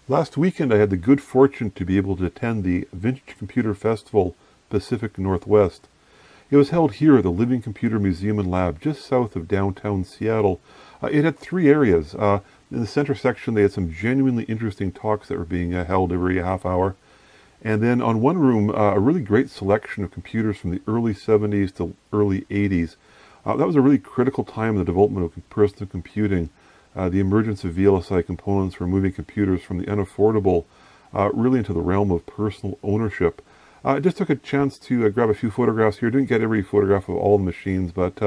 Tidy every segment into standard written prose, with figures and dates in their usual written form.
Last weekend I had the good fortune to be able to attend the Vintage Computer Festival Pacific Northwest. It was held here at the Living Computer Museum and Lab just south of downtown Seattle. It had three areas. In the center section they had some genuinely interesting talks that were being held every half hour. And then on one room, a really great selection of computers from the early 70s to early 80s. That was a really critical time in the development of personal computing. The emergence of VLSI components were moving computers from the unaffordable really into the realm of personal ownership. I just took a chance to grab a few photographs here. Didn't get every photograph of all the machines, but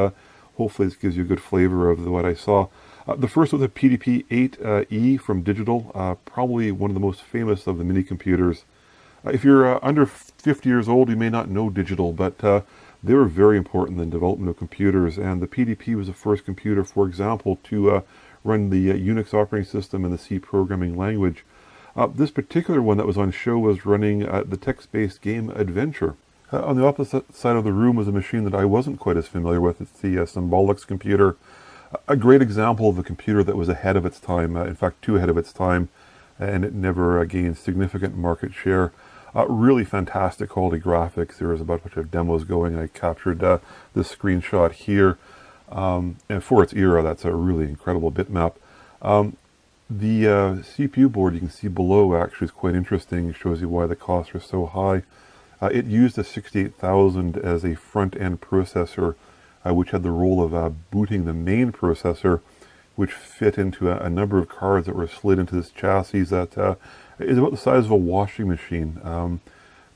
hopefully this gives you a good flavor of what I saw. The first was a PDP-8E from Digital, probably one of the most famous of the mini computers. If you're under 50 years old, you may not know Digital, but they were very important in the development of computers, and the PDP was the first computer, for example, to run the Unix operating system and the C programming language. This particular one that was on show was running the text-based game Adventure. On the opposite side of the room was a machine that I wasn't quite as familiar with. It's the CSM Bolex computer. A great example of a computer that was ahead of its time, in fact, too ahead of its time, and it never gained significant market share. Really fantastic quality graphics. There was a bunch of demos going. I captured this screenshot here. And for its era, that's a really incredible bitmap. The CPU board you can see below actually is quite interesting. It shows you why the costs are so high. It used a 68000 as a front-end processor, which had the role of booting the main processor, which fit into a number of cards that were slid into this chassis that is about the size of a washing machine.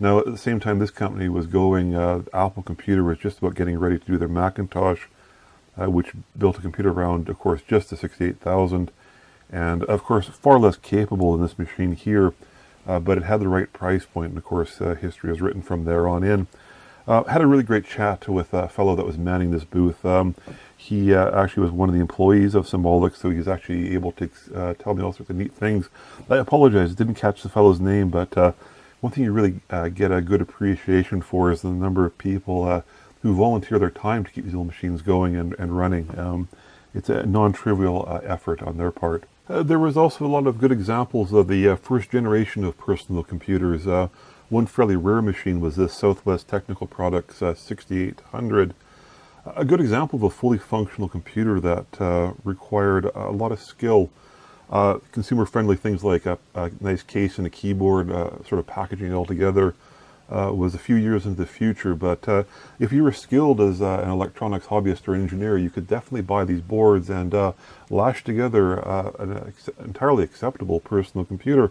Now, at the same time this company was going, Apple Computer was just about getting ready to do their Macintosh, which built a computer around, of course, just the 68000, and of course far less capable than this machine here, but it had the right price point, and of course history is written from there on in. Had a really great chat with a fellow that was manning this booth. He actually was one of the employees of Symbolic, so he's actually able to tell me all sorts of neat things. I apologize, didn't catch the fellow's name, but one thing you really get a good appreciation for is the number of people who volunteer their time to keep these little machines going and running. It's a non-trivial effort on their part. There was also a lot of good examples of the first generation of personal computers. One fairly rare machine was this Southwest Technical Products 6800. A good example of a fully functional computer that required a lot of skill. Consumer-friendly things like a nice case and a keyboard, sort of packaging it all together, was a few years into the future. But if you were skilled as an electronics hobbyist or engineer, you could definitely buy these boards and lash together an entirely acceptable personal computer.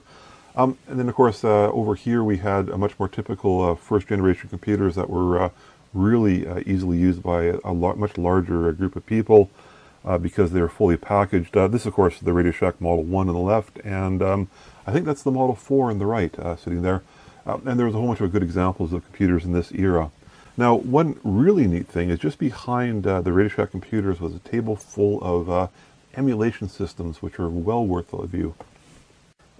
And then, of course, over here we had a much more typical first-generation computers that were really easily used by a much larger group of people because they were fully packaged. This, of course, is the RadioShack Model 1 on the left, and I think that's the Model 4 on the right, sitting there. And there was a whole bunch of good examples of computers in this era. Now, one really neat thing is just behind the RadioShack computers was a table full of emulation systems, which are well worth a view.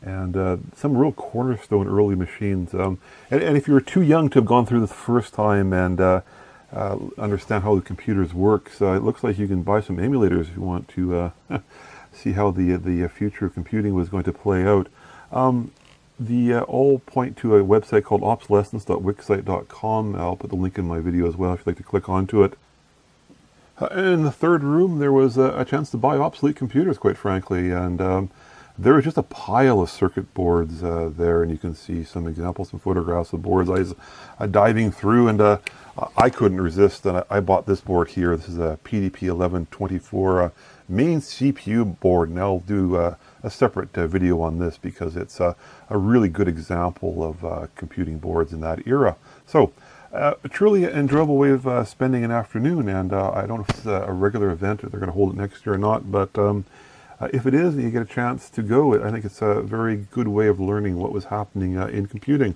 And some real cornerstone early machines. And if you were too young to have gone through this the first time and understand how the computers work, so it looks like you can buy some emulators if you want to see how the future of computing was going to play out. All point to a website called obsolescence.wixsite.com. I'll put the link in my video as well if you'd like to click onto it. In the third room, there was a chance to buy obsolete computers, quite frankly, and there was just a pile of circuit boards there, and you can see some examples, some photographs of boards I was diving through, and I couldn't resist, and I bought this board here. This is a PDP-1124 main CPU board, and I'll do a separate video on this because it's a really good example of computing boards in that era. So, a truly enjoyable way of spending an afternoon, and I don't know if it's a regular event, or they're going to hold it next year or not, but if it is and you get a chance to go, I think it's a very good way of learning what was happening in computing.